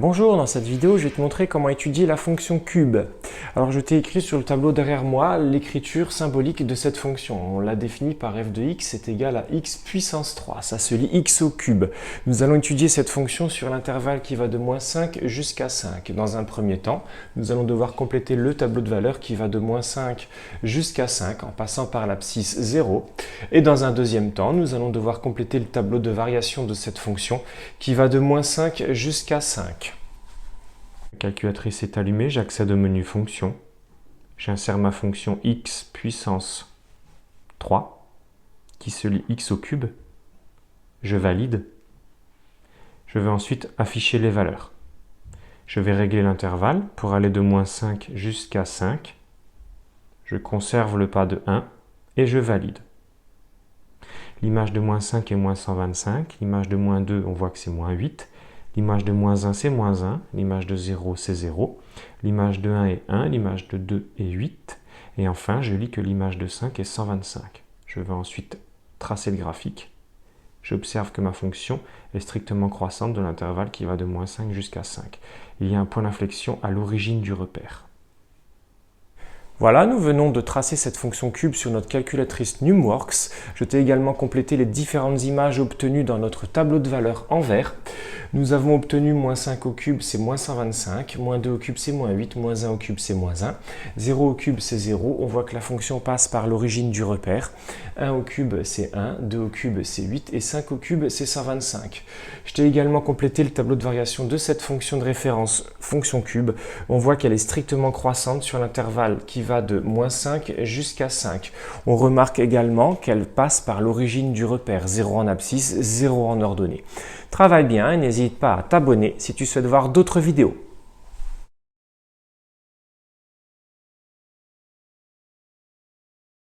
Bonjour, dans cette vidéo, je vais te montrer comment étudier la fonction cube. Alors, je t'ai écrit sur le tableau derrière moi l'écriture symbolique de cette fonction. On l'a définie par f de x est égal à x puissance 3. Ça se lit x au cube. Nous allons étudier cette fonction sur l'intervalle qui va de moins 5 jusqu'à 5. Dans un premier temps, nous allons devoir compléter le tableau de valeurs qui va de moins 5 jusqu'à 5 en passant par l'abscisse 0. Et dans un deuxième temps, nous allons devoir compléter le tableau de variation de cette fonction qui va de moins 5 jusqu'à 5. La calculatrice est allumée, j'accède au menu fonction. J'insère ma fonction x puissance 3 qui se lit x au cube. Je valide. Je vais ensuite afficher les valeurs. Je vais régler l'intervalle pour aller de moins 5 jusqu'à 5. Je conserve le pas de 1 et je valide. L'image de moins 5 est moins 125. L'image de moins 2, on voit que c'est moins 8. L'image de moins 1, c'est moins 1. L'image de 0, c'est 0. L'image de 1 est 1. L'image de 2 est 8. Et enfin, je lis que l'image de 5 est 125. Je vais ensuite tracer le graphique. J'observe que ma fonction est strictement croissante de l'intervalle qui va de moins 5 jusqu'à 5. Il y a un point d'inflexion à l'origine du repère. Voilà, nous venons de tracer cette fonction cube sur notre calculatrice NumWorks. Je t'ai également complété les différentes images obtenues dans notre tableau de valeurs en vert. Nous avons obtenu moins 5 au cube, c'est moins 125, moins 2 au cube, c'est moins 8, moins 1 au cube, c'est moins 1, 0 au cube, c'est 0. On voit que la fonction passe par l'origine du repère. 1 au cube, c'est 1, 2 au cube, c'est 8, et 5 au cube, c'est 125. Je t'ai également complété le tableau de variation de cette fonction de référence, fonction cube. On voit qu'elle est strictement croissante sur l'intervalle qui va de moins 5 jusqu'à 5. On remarque également qu'elle passe par l'origine du repère, 0 en abscisse, 0 en ordonnée. Travaille bien et n'hésite pas à t'abonner si tu souhaites voir d'autres vidéos.